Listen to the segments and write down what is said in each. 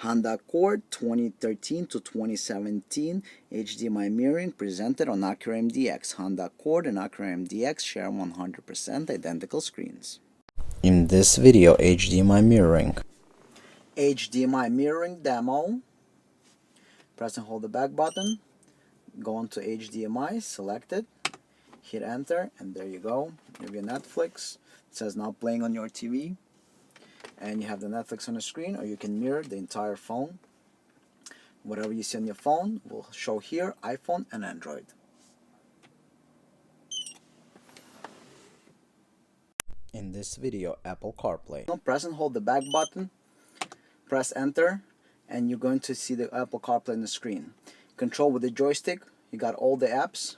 Honda Accord 2013 to 2017 HDMI mirroring presented on Acura MDX. Honda Accord and Acura MDX share 100% identical screens. In this video, HDMI mirroring. HDMI mirroring demo. Press and hold the back button. Go into HDMI, select it, hit enter, and there you go. You have your Netflix. It says now playing on your TV. And you have the Netflix on the screen, or you can mirror the entire phone. Whatever you see on your phone will show here, iPhone and Android. In this video, Apple CarPlay. Press and hold the back button, press enter, and you're going to see the Apple CarPlay on the screen. Control with the joystick, you got all the apps.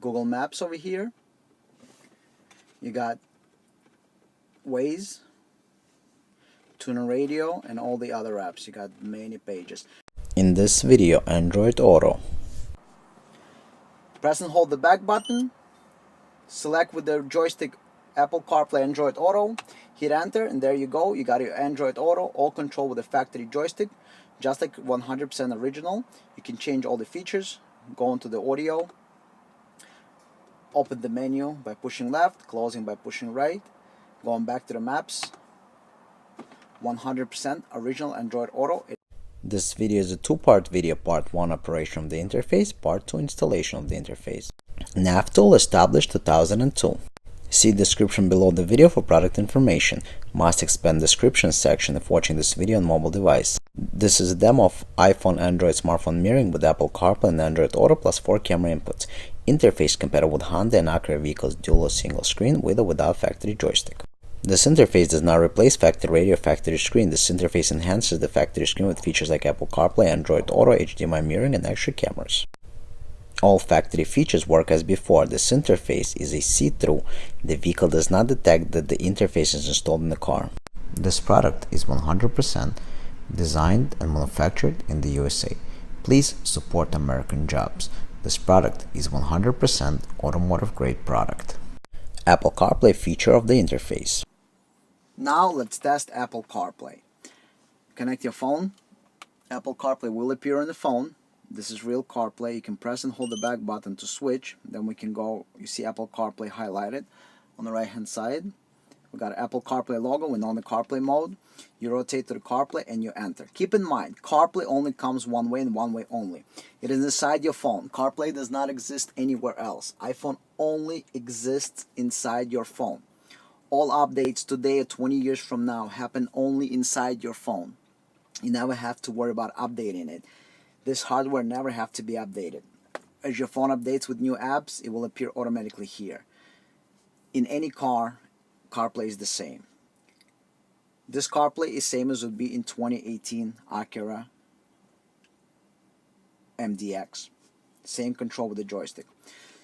Google Maps over here. You got Waze, Tuner Radio, and all the other apps. You got many pages. In this video, Android Auto. Press and hold the back button. Select with the joystick Apple CarPlay Android Auto. Hit enter, and there you go. You got your Android Auto, all control with the factory joystick, just like 100% original. You can change all the features. Go into the audio. Open the menu by pushing left, closing by pushing right. Going back to the maps. 100% original Android Auto. This video is a two-part video. Part 1 operation of the interface, Part 2 installation of the interface. NavTool established 2002. See description below the video for product information. Must expand description section if watching this video on mobile device. This is a demo of iPhone Android smartphone mirroring with Apple CarPlay and Android Auto plus 4 camera inputs. Interface compatible with Honda and Acura vehicles dual or single screen with or without factory joystick. This interface does not replace factory radio or factory screen. This interface enhances the factory screen with features like Apple CarPlay, Android Auto, HDMI mirroring, and extra cameras. All factory features work as before. This interface is a see-through. The vehicle does not detect that the interface is installed in the car. This product is 100% designed and manufactured in the USA. Please support American jobs. This product is 100% automotive-grade product. Apple CarPlay feature of the interface. Now let's test Apple CarPlay. Connect your phone. Apple CarPlay will appear on the phone. This is real CarPlay. You can press and hold the back button to switch. Then we can go, you see Apple CarPlay highlighted on the right hand side. We got Apple CarPlay logo. We're on the CarPlay mode. You rotate to the CarPlay and you enter. Keep in mind, CarPlay only comes one way and one way only. It is inside your phone. CarPlay does not exist anywhere else. iPhone only exists inside your phone. All updates today or 20 years from now happen only inside your phone. You never have to worry about updating it. This hardware never have to be updated. As your phone updates with new apps, it will appear automatically here. In any car, CarPlay is the same. This CarPlay is same as would be in 2018 Acura MDX. Same control with the joystick.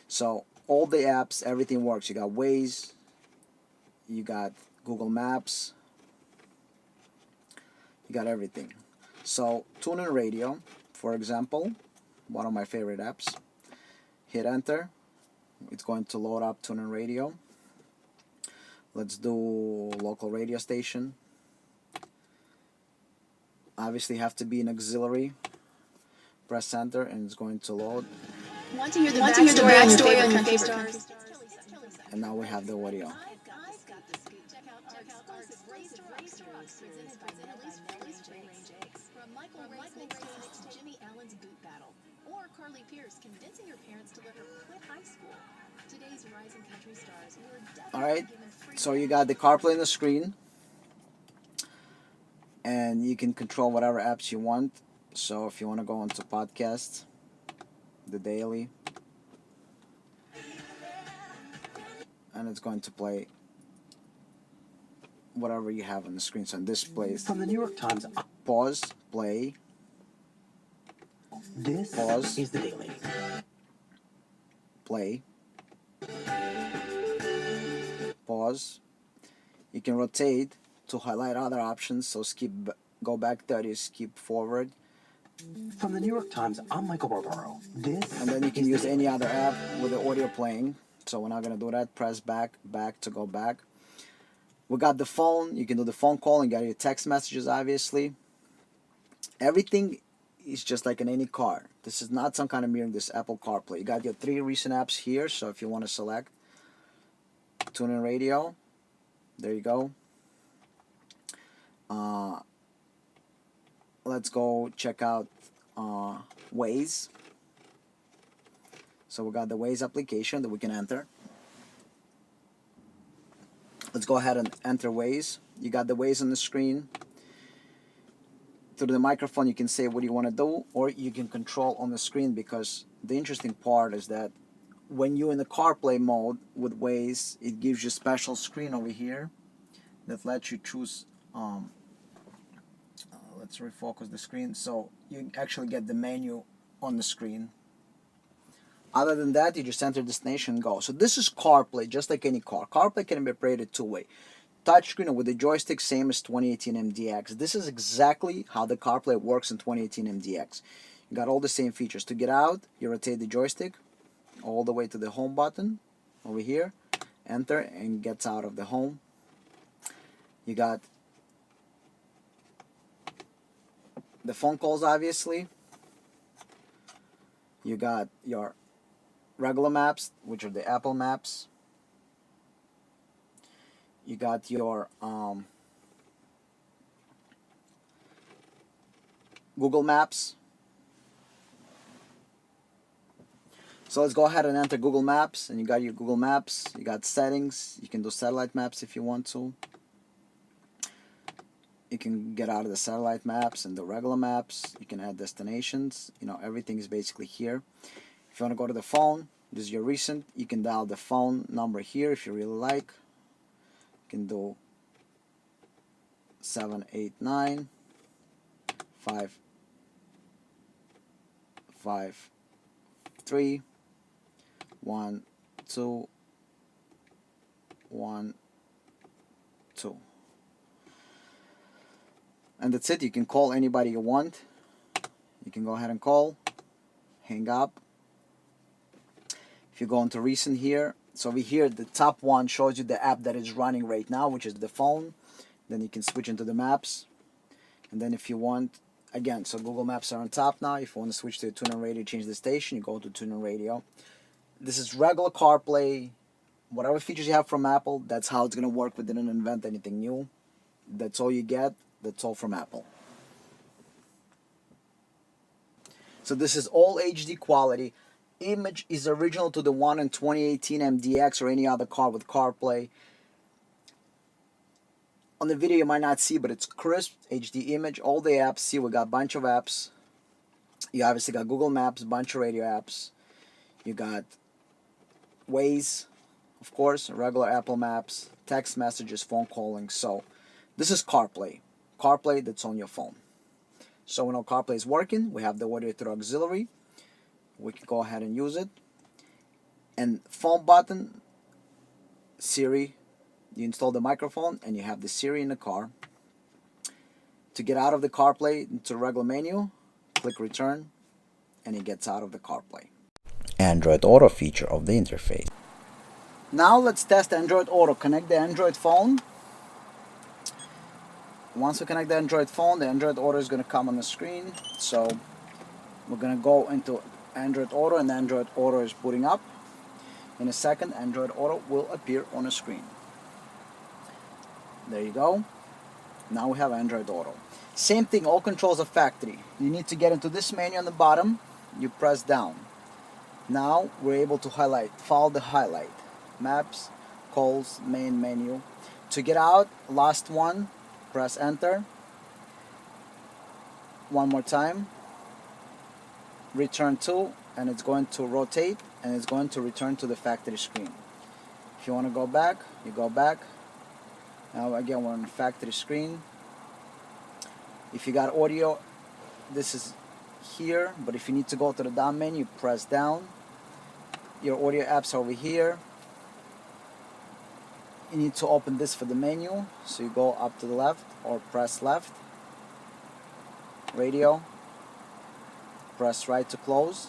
So all the apps, everything works. You got Waze, you got Google Maps, you got everything. So Tuner Radio, for example, one of my favorite apps. Hit enter. It's going to load up Tuner Radio. Let's do local radio station. Obviously have to be an auxiliary. Press enter and it's going to load. Want to hear the backstory on your favorite country stars? And now we have the audio. From Michael Ray's mix to Jimmy Allen's boot battle, or Carly Pierce convincing her parents to let her quit high school. Today's rising country stars were definitely Alright, given free so you got the CarPlay on the screen. And you can control whatever apps you want. So if you want to go into podcasts, the daily, and it's going to play whatever you have on the screen. So on this plays From the New York Times. pause, play, This pause, is the Daily. play, pause. You can rotate to highlight other options. So skip, go back 30, skip forward. From the New York Times, I'm Michael Barbaro. This And then you can is use the any Daily. other app with the audio playing. So we're not going to do that. Press back to go back. We got the phone. You can do the phone call and get your text messages, obviously. Everything is just like in any car. This is not some kind of mirroring, this Apple CarPlay. You got your 3 recent apps here, so if you want to select tune-in radio, there you go. Let's go check out Waze. So we got the Waze application that we can enter. Let's go ahead and enter Waze. You got the Waze on the screen. Through the microphone you can say what you want to do, or you can control on the screen, because the interesting part is that when you're in the CarPlay mode with Waze, it gives you a special screen over here that lets you choose let's refocus the screen, so you actually get the menu on the screen. Other than that, you just enter destination and go. So this is CarPlay, just like any car. CarPlay can be operated two-way. Touchscreen with the joystick, same as 2018 MDX. This is exactly how the CarPlay works in 2018 MDX. You got all the same features. To get out, you rotate the joystick all the way to the home button over here, enter, and gets out of the home. You got the phone calls, obviously. You got your regular maps, which are the Apple maps. You got your Google Maps. So let's go ahead and enter Google Maps, and you got your Google Maps. You got settings. You can do satellite maps if you want to. You can get out of the satellite maps and the regular maps. You can add destinations. You know, everything is basically here. If you want to go to the phone, this is your recent. You can dial the phone number here if you really like. You can do 789 553 1 2 1 2. And that's it. You can call anybody you want. You can go ahead and call, hang up. If you go into recent here, so over here the top one shows you the app that is running right now, which is the phone. Then you can switch into the maps, and then if you want, again, so Google Maps are on top now. If you want to switch to tune-in radio, change the station, you go to tune-in radio. This is regular CarPlay. Whatever features you have from Apple, that's how it's going to work. We didn't invent anything new. That's all you get. That's all from Apple. So this is all HD quality. Image is original to the one in 2018 MDX or any other car with CarPlay. On the video you might not see, but it's crisp HD image. All the apps, see, we got a bunch of apps. You obviously got Google Maps, bunch of radio apps. You got Waze, of course, regular Apple Maps, text messages, phone calling. So this is CarPlay. CarPlay that's on your phone. So when our CarPlay is working, we have the audio through auxiliary. We can go ahead and use it. And phone button, Siri, you install the microphone and you have the Siri in the car. To get out of the CarPlay into the regular menu, click return, and it gets out of the CarPlay. Android Auto feature of the interface. Now let's test Android Auto. Connect the Android phone. Once we connect the Android phone, the Android Auto is going to come on the screen. So we're going to go into Android Auto, and Android Auto is booting up. In a second, Android Auto will appear on the screen. There you go. Now we have Android Auto. Same thing, all controls are factory. You need to get into this menu on the bottom. You press down. Now we're able to highlight, follow the highlight. Maps, calls, main menu. To get out, last one, press enter. One more time. Return to, and it's going to rotate, and it's going to return to the factory screen. If you want to go back, you go back. Now again, we're on the factory screen. If you got audio, this is here, but if you need to go to the down menu, press down. Your audio apps are over here. You need to open this for the menu, so you go up to the left or press left. Radio, press right to close,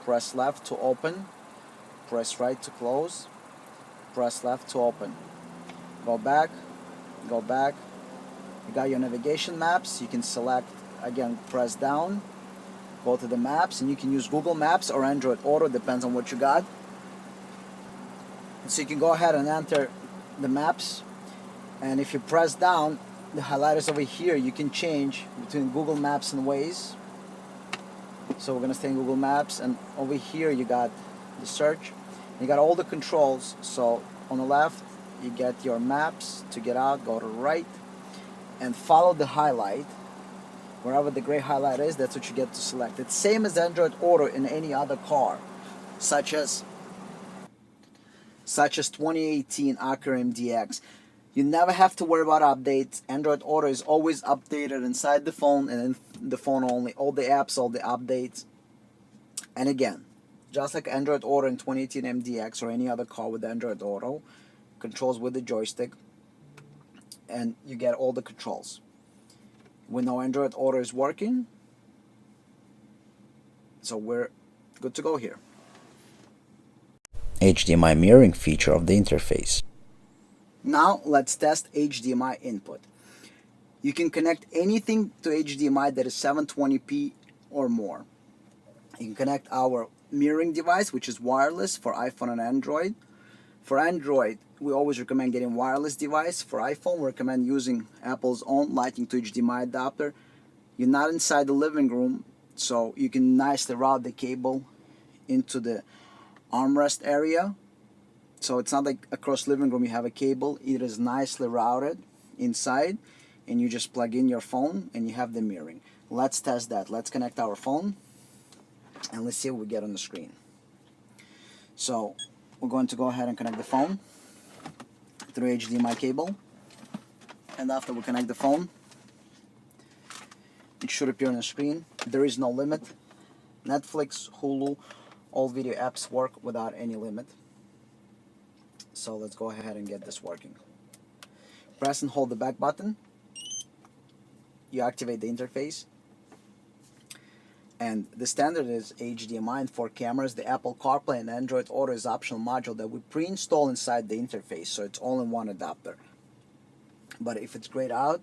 press left to open, press right to close, press left to open. Go back, go back. You got your navigation maps. You can select again, press down, go to the maps, and you can use Google Maps or Android Auto, depends on what you got. So you can go ahead and enter the maps, and if you press down, the highlighters over here, you can change between Google Maps and Waze. So we're gonna stay in Google Maps, and over here you got the search. You got all the controls. So on the left, you get your maps. To get out, go to the right, and follow the highlight. Wherever the gray highlight is, that's what you get to select. It's same as Android Auto in any other car, such as 2018 Acura MDX. You never have to worry about updates. Android Auto is always updated inside the phone and in the phone only. All the apps, all the updates. And again, just like Android Auto in 2018 MDX or any other car with Android Auto, controls with the joystick, and you get all the controls. We know Android Auto is working, so we're good to go here. HDMI mirroring feature of the interface. Now let's test HDMI input. You can connect anything to HDMI that is 720p or more. You can connect our mirroring device, which is wireless for iPhone and Android. For Android, we always recommend getting wireless device. For iPhone, we recommend using Apple's own Lightning to HDMI adapter. You're not inside the living room, so you can nicely route the cable into the armrest area. So it's not like across living room you have a cable. It is nicely routed inside, and you just plug in your phone and you have the mirroring. Let's test that. Let's connect our phone and let's see what we get on the screen. So we're going to go ahead and connect the phone through HDMI cable, and after we connect the phone, it should appear on the screen. There is no limit. Netflix, Hulu, all video apps work without any limit. So let's go ahead and get this working. Press and hold the back button. You activate the interface. And the standard is HDMI, and for cameras, the Apple CarPlay and Android Auto is optional module that we pre-install inside the interface, so it's all in one adapter. But if it's grayed out,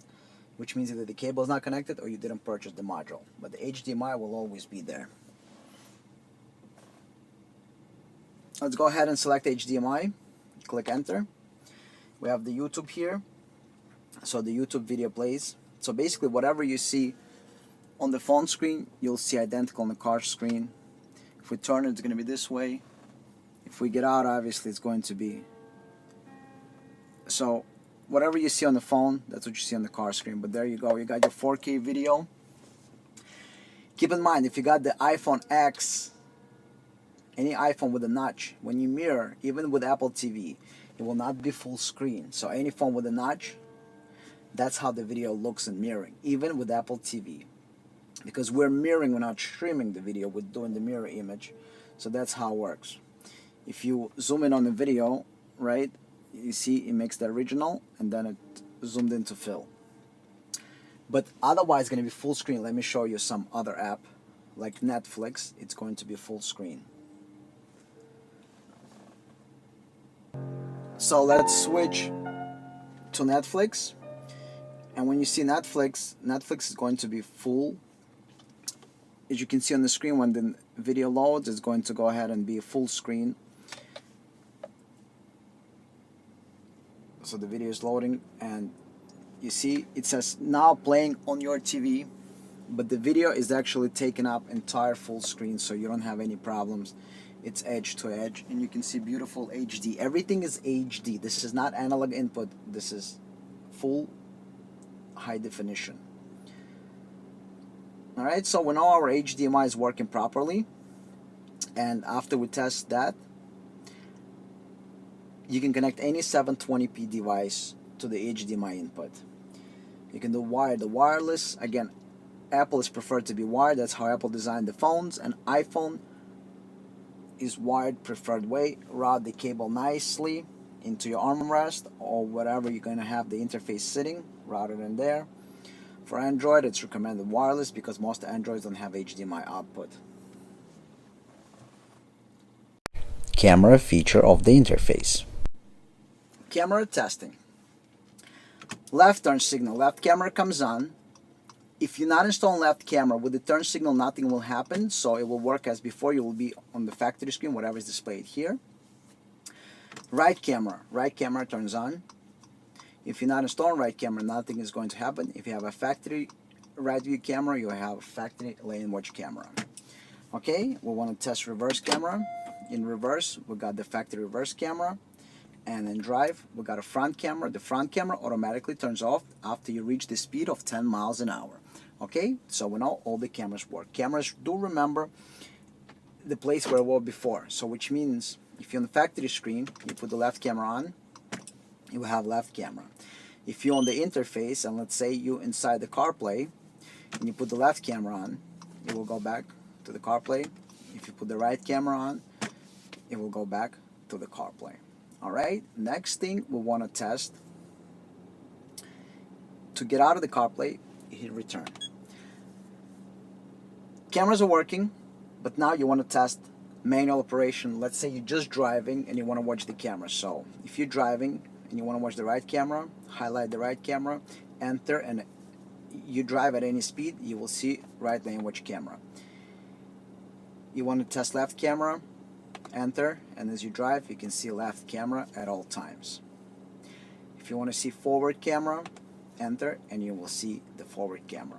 which means either the cable is not connected or you didn't purchase the module, but the HDMI will always be there. Let's go ahead and select HDMI. Click enter. We have the YouTube here, so the YouTube video plays. So basically whatever you see on the phone screen, you'll see identical on the car screen. If we turn it, it's going to be this way. If we get out, obviously it's going to be. So whatever you see on the phone, that's what you see on the car screen. But there you go, you got your 4K video. Keep in mind, if you got the iPhone X, any iPhone with a notch, when you mirror, even with Apple TV, it will not be full screen. So any phone with a notch, that's how the video looks in mirroring, even with Apple TV. Because we're mirroring, we're not streaming the video, we're doing the mirror image. So that's how it works. If you zoom in on the video, right, you see it makes the original and then it zoomed into fill. But otherwise it's going to be full screen. Let me show you some other app like Netflix. It's going to be full screen. So let's switch to Netflix, and when you see Netflix, Netflix is going to be full. As you can see on the screen, when the video loads, it's going to go ahead and be full screen. So the video is loading, and you see it says now playing on your TV, but the video is actually taking up entire full screen, so you don't have any problems. It's edge to edge, and you can see beautiful HD. Everything is HD. This is not analog input. This is full high definition. Alright, so we know our HDMI is working properly, and after we test that, you can connect any 720p device to the HDMI input. You can do wired or wireless. Again, Apple is preferred to be wired. That's how Apple designed the phones, and iPhone is wired preferred way. Route the cable nicely into your armrest or wherever you're going to have the interface sitting, route it in there. For Android, it's recommended wireless because most Androids don't have HDMI output. Camera feature of the interface. Camera testing. Left turn signal, left camera comes on. If you're not installing left camera, with the turn signal nothing will happen, so it will work as before. You will be on the factory screen, whatever is displayed here. Right camera turns on. If you're not installing right camera, nothing is going to happen. If you have a factory right view camera, you have a factory lane watch camera. Okay, we want to test reverse camera. In reverse, we got the factory reverse camera. And in drive, we got a front camera. The front camera automatically turns off after you reach the speed of 10 miles an hour. Okay, so we know all the cameras work. Cameras do remember the place where it was before. So which means if you're on the factory screen, you put the left camera on, you will have left camera. If you're on the interface, and let's say you inside the CarPlay, and you put the left camera on, it will go back to the CarPlay. If you put the right camera on, it will go back to the CarPlay. Alright, next thing we want to test. To get out of the CarPlay, hit return. Cameras are working, but now you want to test manual operation. Let's say you're just driving and you want to watch the camera. So if you're driving and you want to watch the right camera, highlight the right camera, enter, and you drive at any speed, you will see right lane watch camera. You want to test left camera, enter, and as you drive you can see left camera at all times. If you want to see forward camera, enter, and you will see the forward camera.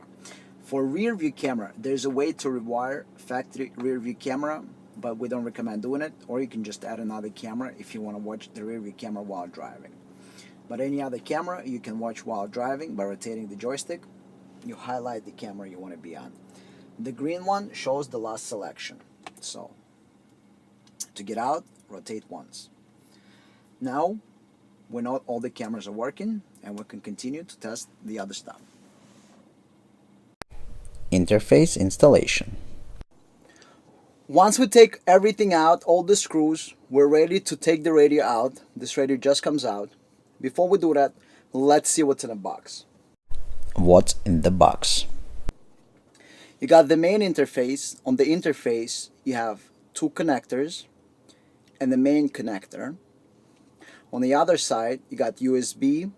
For rear view camera, there's a way to rewire factory rear view camera, but we don't recommend doing it, or you can just add another camera if you want to watch the rear view camera while driving. But any other camera you can watch while driving by rotating the joystick. You highlight the camera you want to be on. The green one shows the last selection. So to get out, rotate once. Now we know all the cameras are working, and we can continue to test the other stuff. Interface installation. Once we take everything out, all the screws, we're ready to take the radio out. This radio just comes out. Before we do that, let's see what's in the box. What's in the box? You got the main interface. On the interface, you have two connectors and the main connector. On the other side, you got USB,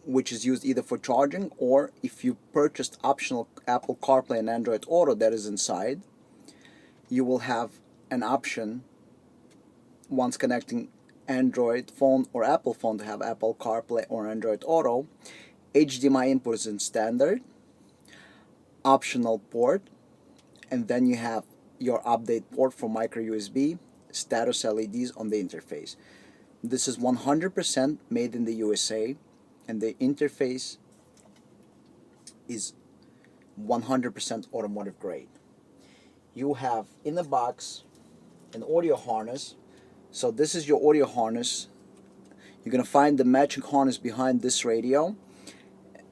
which is used either for charging, or if you purchased optional Apple CarPlay and Android Auto that is inside, you will have an option once connecting Android phone or Apple phone to have Apple CarPlay or Android Auto. HDMI input is in standard, optional port, and then you have your update port for micro USB, status LEDs on the interface. This is 100% made in the USA, and the interface is 100% automotive grade. You have in the box an audio harness. So this is your audio harness. You're going to find the matching harness behind this radio.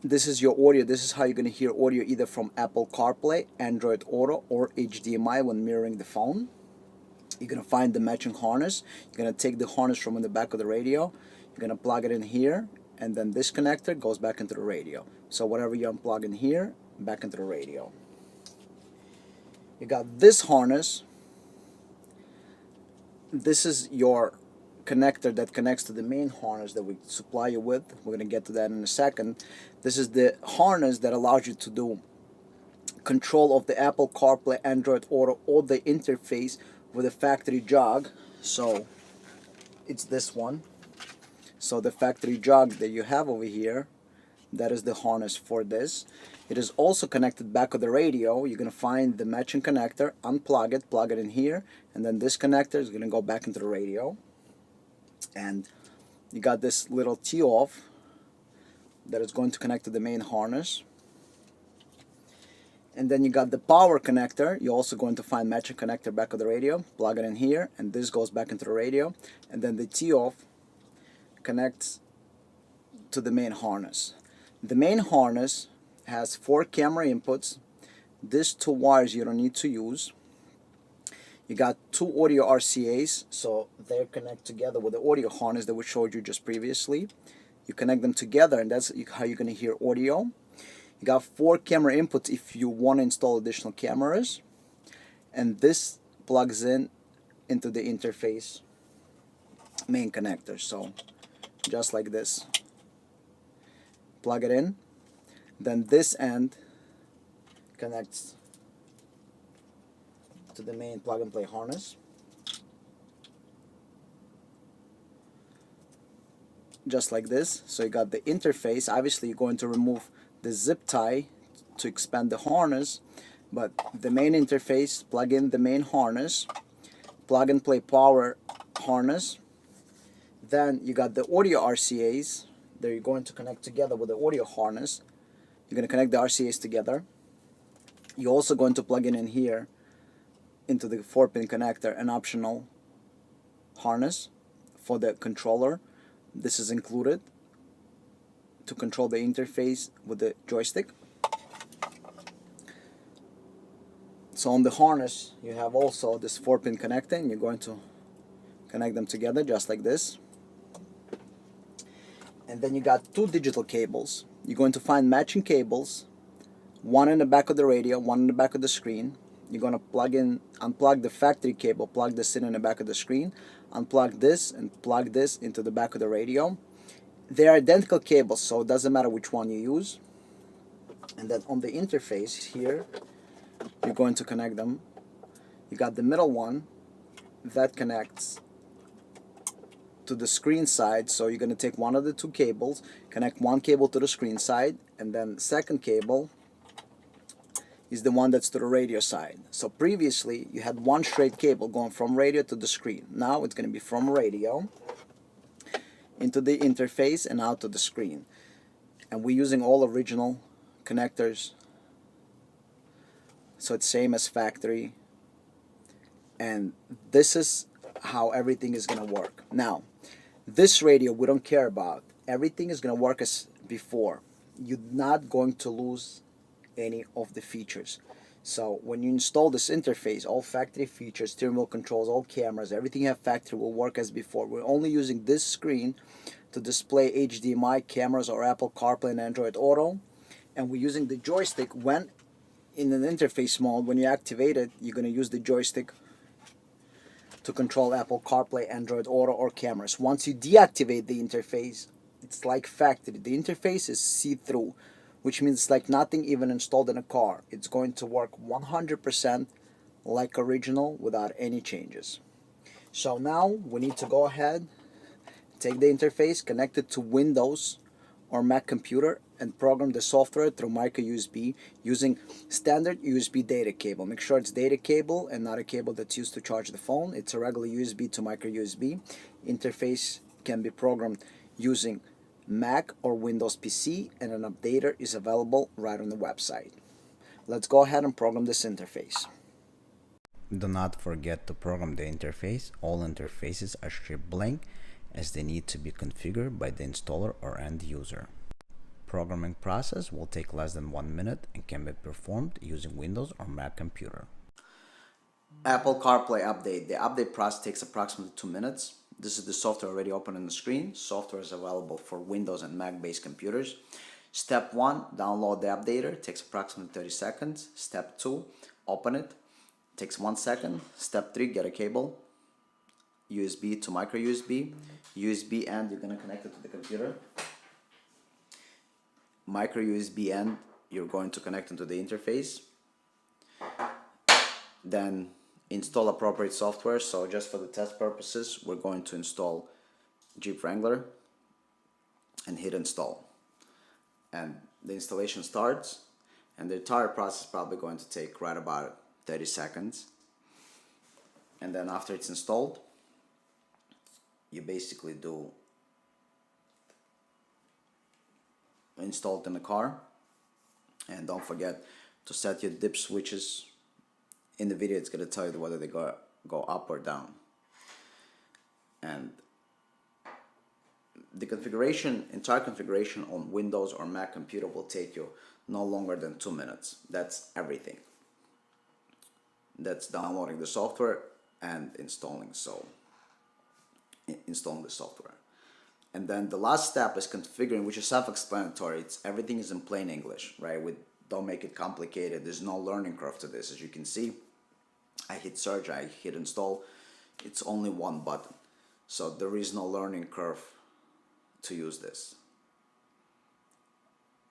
This is your audio. This is how you're going to hear audio either from Apple CarPlay, Android Auto, or HDMI when mirroring the phone. You're going to find the matching harness. You're going to take the harness from in the back of the radio. You're going to plug it in here, and then this connector goes back into the radio. So whatever you unplug in here, back into the radio. You got this harness. This is your connector that connects to the main harness that we supply you with. We're going to get to that in a second. This is the harness that allows you to do control of the Apple CarPlay, Android Auto, or the interface with a factory jog. So it's this one. So the factory jog that you have over here, that is the harness for this. It is also connected back of the radio. You're going to find the matching connector, unplug it, plug it in here, and then this connector is going to go back into the radio. And you got this little tee-off that is going to connect to the main harness. And then you got the power connector. You're also going to find matching connector back of the radio, plug it in here, and this goes back into the radio. And then the tee-off connects to the main harness. The main harness has 4 camera inputs. These 2 wires you don't need to use. You got 2 audio RCAs, so they connect together with the audio harness that we showed you just previously. You connect them together, and that's how you're going to hear audio. You got 4 camera inputs if you want to install additional cameras, and this plugs in into the interface main connector. So just like this, plug it in. Then this end connects to the main plug and play harness. Just like this. So you got the interface. Obviously you're going to remove the zip tie to expand the harness, but the main interface, plug in the main harness, plug and play power harness. Then you got the audio RCAs that you're going to connect together with the audio harness. You're going to connect the RCAs together. You're also going to plug in here into the 4-pin connector an optional harness for the controller. This is included to control the interface with the joystick. So on the harness you have also this 4-pin connector, and you're going to connect them together just like this. And then you got 2 digital cables. You're going to find matching cables, one in the back of the radio, one in the back of the screen. You're going to unplug the factory cable, plug this in the back of the screen, unplug this and plug this into the back of the radio. They're identical cables, so it doesn't matter which one you use. And then on the interface here, you're going to connect them. You got the middle one that connects to the screen side, so you're going to take one of the 2 cables, connect one cable to the screen side, and then the second cable is the one that's to the radio side. So previously you had one straight cable going from radio to the screen. Now it's going to be from radio into the interface and out to the screen. And we're using all original connectors, so it's same as factory. And this is how everything is going to work. Now this radio we don't care about. Everything is going to work as before. You're not going to lose any of the features. So when you install this interface, all factory features, steering wheel controls, all cameras, everything you have factory will work as before. We're only using this screen to display HDMI cameras or Apple CarPlay and Android Auto, and we're using the joystick when in an interface mode. When you activate it, you're going to use the joystick to control Apple CarPlay, Android Auto, or cameras. Once you deactivate the interface, it's like factory. The interface is see-through, which means it's like nothing even installed in a car. It's going to work 100% like original without any changes. So now we need to go ahead, take the interface, connect it to Windows or Mac computer, and program the software through micro USB using standard USB data cable. Make sure it's data cable and not a cable that's used to charge the phone. It's a regular USB to micro USB. Interface can be programmed using Mac or Windows PC, and an updater is available right on the website. Let's go ahead and program this interface. Do not forget to program the interface. All interfaces are shipped blank as they need to be configured by the installer or end user. Programming process will take less than 1 minute and can be performed using Windows or Mac computer. Apple CarPlay update. The update process takes approximately 2 minutes. This is the software already open on the screen. Software is available for Windows and Mac based computers. Step 1, download the updater. It takes approximately 30 seconds. Step 2, open it. It takes 1 second. Step 3, get a cable. USB to micro USB. USB end, you're going to connect it to the computer. Micro USB end, you're going to connect into the interface. Then install appropriate software. So just for the test purposes, we're going to install Jeep Wrangler and hit install. And the installation starts, and the entire process is probably going to take right about 30 seconds. And then after it's installed, you basically do install it in the car. And don't forget to set your dip switches. In the video it's going to tell you whether they go up or down. And the configuration, entire configuration on Windows or Mac computer will take you no longer than 2 minutes. That's everything. That's downloading the software and installing the software. And then the last step is configuring, which is self-explanatory. It's everything is in plain English, right? Don't make it complicated. There's no learning curve to this. As you can see, I hit search, I hit install. It's only one button. So there is no learning curve to use this.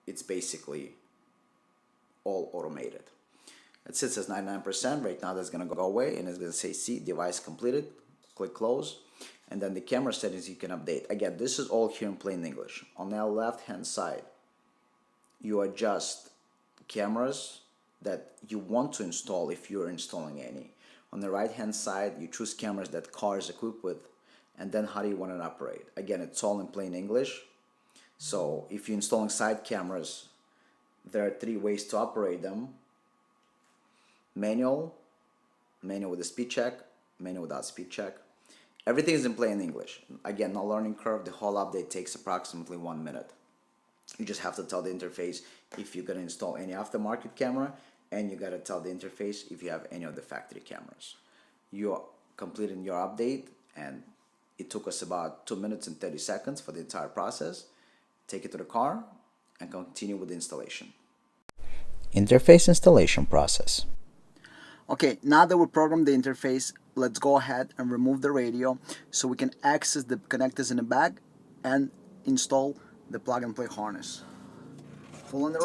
It's basically all automated. It says 99%. Right now that's going to go away and it's going to say see device completed. Click close. And then the camera settings you can update. Again, this is all here in plain English. On the left hand side, you adjust cameras that you want to install if you're installing any. On the right hand side, you choose cameras that car is equipped with, and then how do you want to operate. Again, it's all in plain English. So if you're installing side cameras, there are 3 ways to operate them: manual, manual with a speed check, manual without speed check. Everything is in plain English. Again, no learning curve. The whole update takes approximately 1 minute. You just have to tell the interface if you're going to install any aftermarket camera, and you got to tell the interface if you have any of the factory cameras. You're completing your update, and it took us about 2 minutes and 30 seconds for the entire process. Take it to the car and continue with the installation. Interface installation process. Okay, now that we programmed the interface, let's go ahead and remove the radio so we can access the connectors in the back and install the plug-and-play harness. Pull on the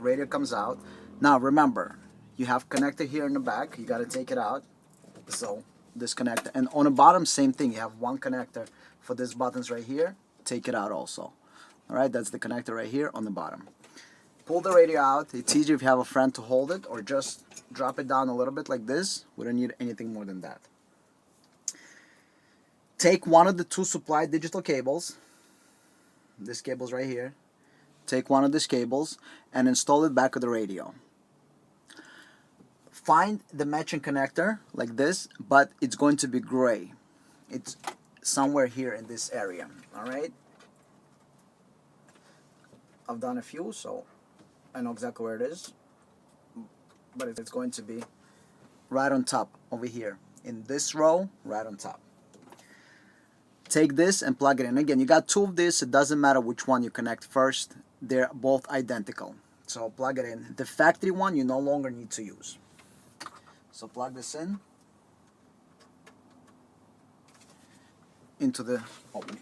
radio comes out. Now remember, you have connector here in the back, you got to take it out. So this connector, and on the bottom same thing, you have one connector for these buttons right here, take it out also. Alright, that's the connector right here on the bottom. Pull the radio out. It's easier if you have a friend to hold it, or just drop it down a little bit like this. We don't need anything more than that. Take one of the 2 supplied digital cables, this cable's right here. Take one of these cables and install it back of the radio. Find the matching connector like this, but it's going to be gray. It's somewhere here in this area. Alright, I've done a few, so I know exactly where it is, but it's going to be right on top over here in this row, right on top. Take this and plug it in. Again, you got 2 of this. It doesn't matter which one you connect first. They're both identical. So plug it in. The factory one you no longer need to use. So plug this in into the opening.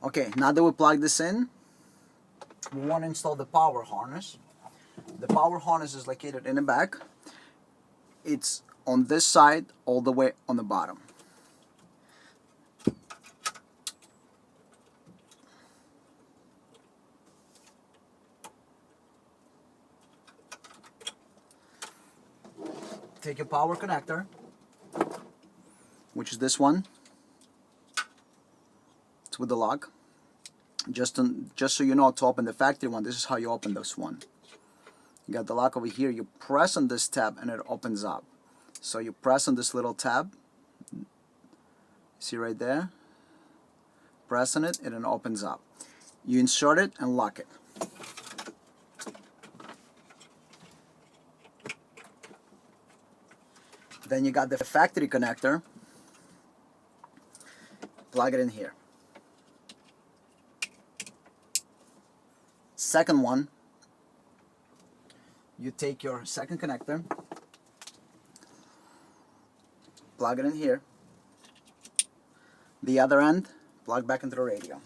Okay, now that we plug this in, we want to install the power harness. The power harness is located in the back. It's on this side all the way on the bottom. Take your power connector, which is this one. It's with the lock. Just so you know, to open the factory one, this is how you open this one. You got the lock over here. You press on this tab and it opens up. So you press on this little tab. See right there? Press on it and it opens up. You insert it and lock it. Then you got the factory connector. Plug it in here. Second one, you take your second connector, plug it in here. The other end, plug back into the radio.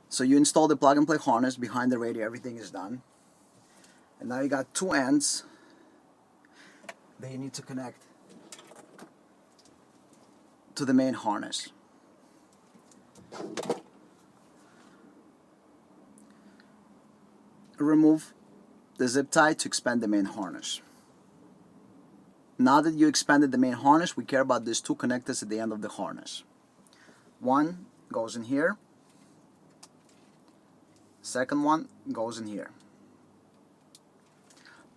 So you install the plug and play harness behind the radio, everything is done. And now you got 2 ends that you need to connect to the main harness. Remove the zip tie to expand the main harness. Now that you expanded the main harness, we care about these 2 connectors at the end of the harness. One goes in here. Second one goes in here.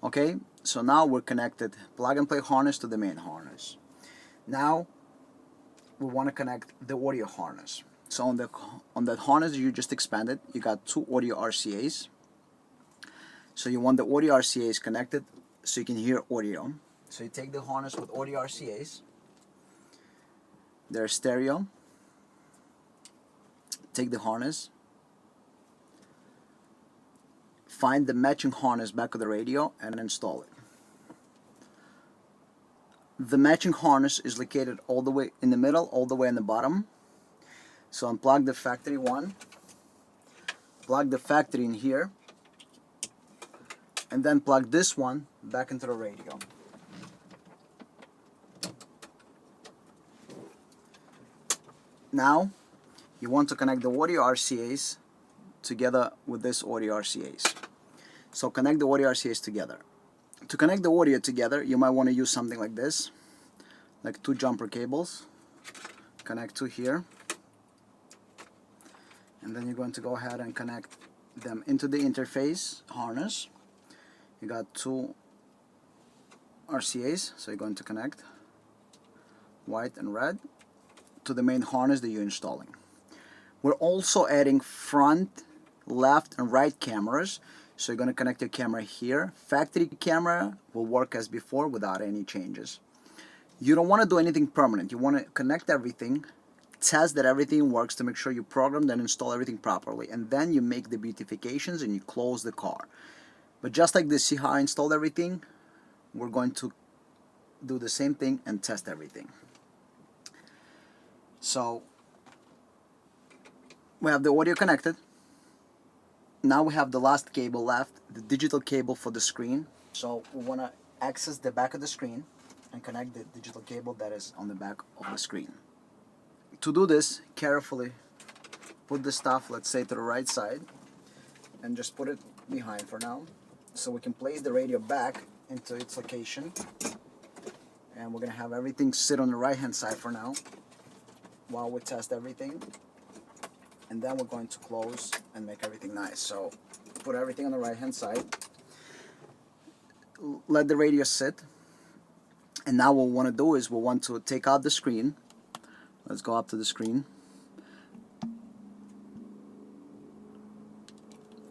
Okay, so now we're connected plug and play harness to the main harness. Now we want to connect the audio harness. So on that harness you just expanded, you got 2 audio RCAs. So you want the audio RCAs connected so you can hear audio. So you take the harness with audio RCAs. They're stereo. Take the harness. Find the matching harness back of the radio and install it. The matching harness is located all the way in the middle, all the way in the bottom. So unplug the factory one, plug the factory in here, and then plug this one back into the radio. Now you want to connect the audio RCAs together with this audio RCAs. So connect the audio RCAs together. To connect the audio together, you might want to use something like this, like 2 jumper cables. Connect 2 here, and then you're going to go ahead and connect them into the interface harness. You got 2 RCAs, so you're going to connect white and red to the main harness that you're installing. We're also adding front, left, and right cameras. So you're going to connect your camera here. Factory camera will work as before without any changes. You don't want to do anything permanent. You want to connect everything, test that everything works to make sure you program and install everything properly. And then you make the beautifications and you close the car. But just like this, see how I installed everything? We're going to do the same thing and test everything. So we have the audio connected. Now we have the last cable left, the digital cable for the screen. So we want to access the back of the screen and connect the digital cable that is on the back of the screen. To do this, carefully put the stuff, let's say, to the right side, and just put it behind for now, so we can place the radio back into its location. And we're going to have everything sit on the right hand side for now while we test everything. And then we're going to close and make everything nice. So put everything on the right hand side, let the radio sit, and now what we want to do is we want to take out the screen. Let's go up to the screen,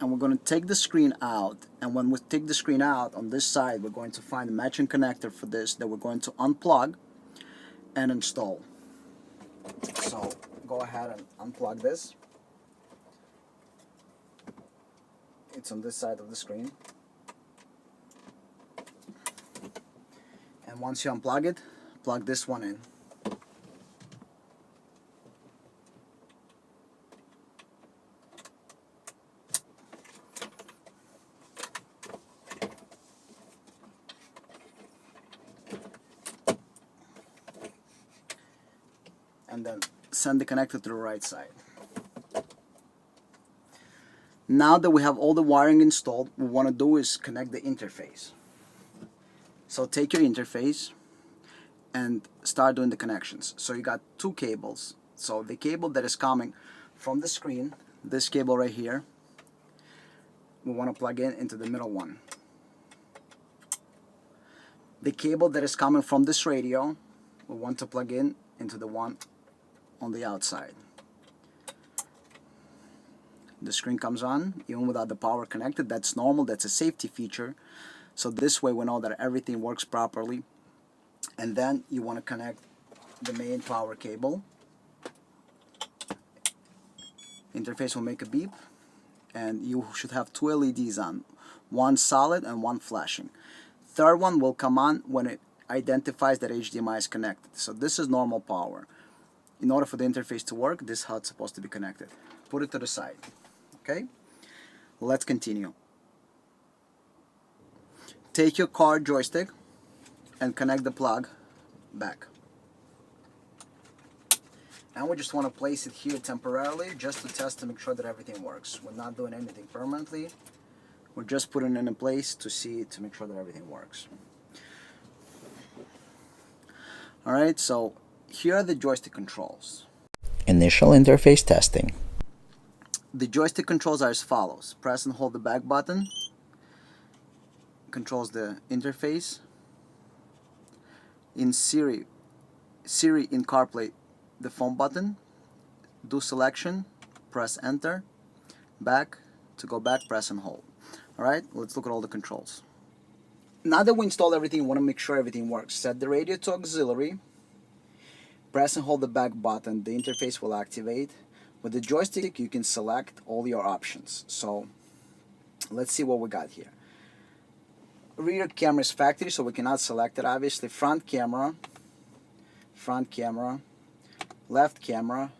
and we're going to take the screen out. And when we take the screen out, on this side we're going to find a matching connector for this that we're going to unplug and install. So go ahead and unplug this. It's on this side of the screen. And once you unplug it, plug this one in. And then send the connector to the right side. Now that we have all the wiring installed, what we want to do is connect the interface. So take your interface and start doing the connections. So you got 2 cables. So the cable that is coming from the screen, this cable right here, we want to plug in into the middle one. The cable that is coming from this radio, we want to plug in into the one on the outside. The screen comes on even without the power connected. That's normal. That's a safety feature. So this way we know that everything works properly. And then you want to connect the main power cable. Interface will make a beep, and you should have 2 LEDs on, one solid and one flashing. Third one will come on when it identifies that HDMI is connected. So this is normal power. In order for the interface to work, this is how it's supposed to be connected. Put it to the side. Okay, let's continue. Take your car joystick and connect the plug back. And we just want to place it here temporarily just to test to make sure that everything works. We're not doing anything permanently. We're just putting it in place to see, to make sure that everything works. Alright, so here are the joystick controls. Initial interface testing. The joystick controls are as follows. Press and hold the back button. Controls the interface. In Siri in CarPlay, the phone button. Do selection, press enter. Back, to go back, press and hold. Alright, let's look at all the controls. Now that we installed everything, we want to make sure everything works. Set the radio to auxiliary. Press and hold the back button. The interface will activate. With the joystick, you can select all your options. So let's see what we got here. rear camera is factory, so we cannot select it obviously. Front camera, left camera.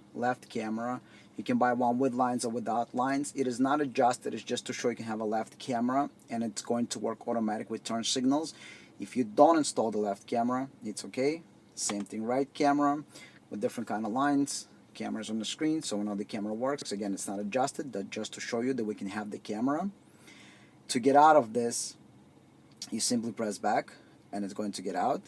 You can buy one with lines or without lines. It is not adjusted, it's just to show you can have a left camera, and it's going to work automatic with turn signals. If you don't install the left camera, it's okay. Same thing, right camera with different kind of lines, cameras on the screen, so we know the camera works. Again, it's not adjusted, that's just to show you that we can have the camera. To get out of this, you simply press back and it's going to get out.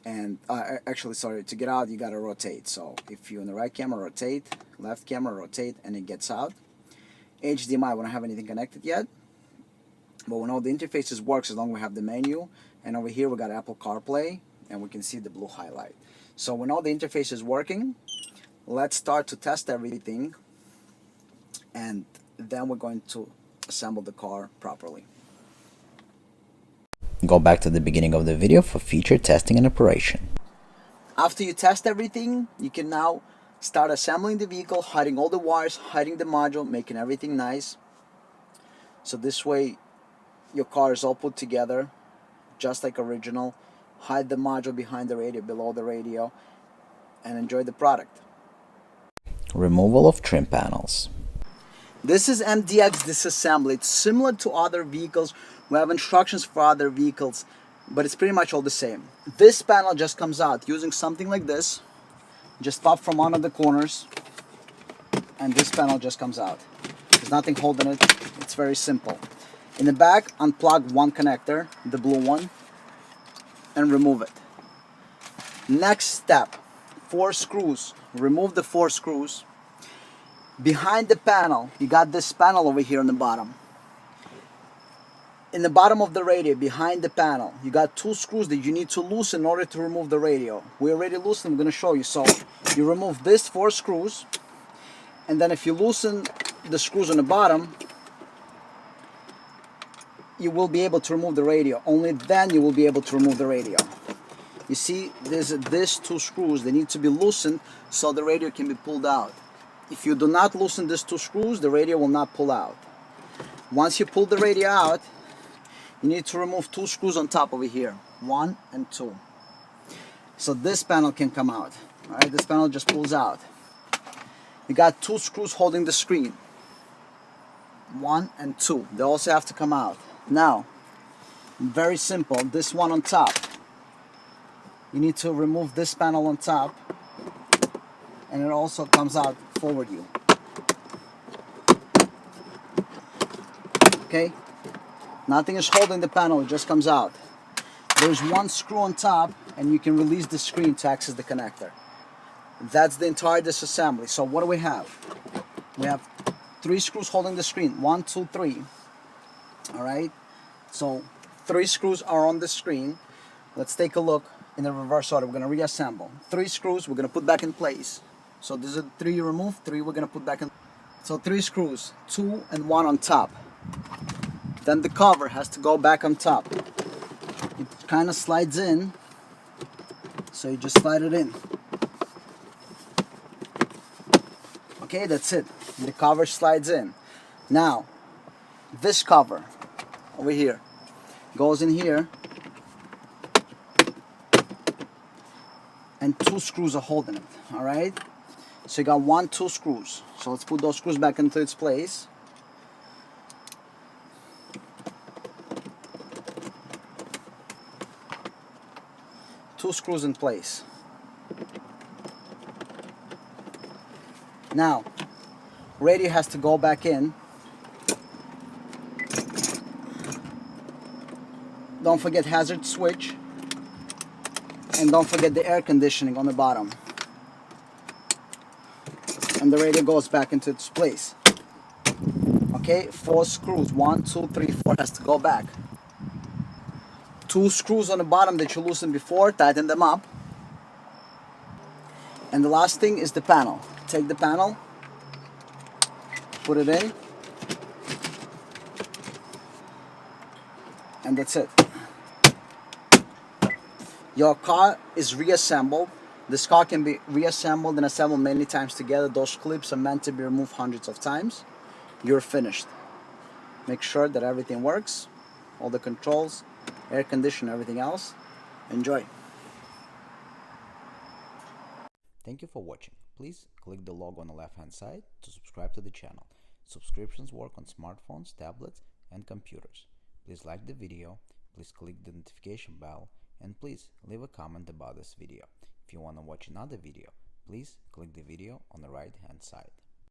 And actually, sorry, to get out you gotta rotate. So if you're in the right camera, rotate, left camera, rotate, and it gets out. HDMI, we don't have anything connected yet, but we know the interfaces works as long as we have the menu. And over here we got Apple CarPlay, and we can see the blue highlight. So we know the interface is working. Let's start to test everything, and then we're going to assemble the car properly. Go back to the beginning of the video for feature testing and operation. After you test everything, you can now start assembling the vehicle, hiding all the wires, hiding the module, making everything nice. So this way your car is all put together just like original. Hide the module behind the radio, below the radio, and enjoy the product. Removal of trim panels. This is MDX disassembly. It's similar to other vehicles. We have instructions for other vehicles, but it's pretty much all the same. This panel just comes out using something like this. Just pop from one of the corners, and this panel just comes out. There's nothing holding it. It's very simple. In the back, unplug one connector, the blue one, and remove it. Next step, 4 screws. Remove the 4 screws. Behind the panel, you got this panel over here on the bottom. In the bottom of the radio, behind the panel, you got 2 screws that you need to loosen in order to remove the radio. We already loosened, I'm going to show you. So you remove this 4 screws, and then if you loosen the screws on the bottom, you will be able to remove the radio. Only then you will be able to remove the radio. You see, there's these 2 screws. They need to be loosened so the radio can be pulled out. If you do not loosen these 2 screws, the radio will not pull out. Once you pull the radio out, you need to remove 2 screws on top over here, 1 and 2. So this panel can come out. All right, this panel just pulls out. You got 2 screws holding the screen, 1 and 2. They also have to come out. Now, very simple, this one on top. You need to remove this panel on top, and it also comes out forward you. Okay? Nothing is holding the panel, it just comes out. There's 1 screw on top, and you can release the screen to access the connector. That's the entire disassembly. So what do we have? We have 3 screws holding the screen. 1, 2, 3. Alright? So 3 screws are on the screen. Let's take a look in the reverse order. We're going to reassemble. 3 screws we're going to put back in place. So these are 3 you remove, 3 we're going to put back in. So 3 screws, 2 and 1 on top. Then the cover has to go back on top. It kind of slides in, so you just slide it in. Okay, that's it. The cover slides in. Now, this cover over here goes in here, and 2 screws are holding it. All right. So you got 1, 2 screws. So let's put those screws back into its place. Two screws in place. Now, radio has to go back in. Don't forget hazard switch, and don't forget the air conditioning on the bottom. And the radio goes back into its place. Okay, 4 screws, 1, 2, 3, 4 has to go back. 2 screws on the bottom that you loosened before, tighten them up. And the last thing is the panel. Take the panel, put it in, and that's it. Your car is reassembled. This car can be reassembled and assembled many times together. Those clips are meant to be removed hundreds of times. You're finished. Make sure that everything works. all the controls, air condition, everything else. Enjoy. Thank you for watching. Please click the logo on the left hand side to subscribe to the channel. Subscriptions work on smartphones, tablets and computers. Please like the video, please click the notification bell, and please leave a comment about this video. If you want to watch another video, please click the video on the right hand side.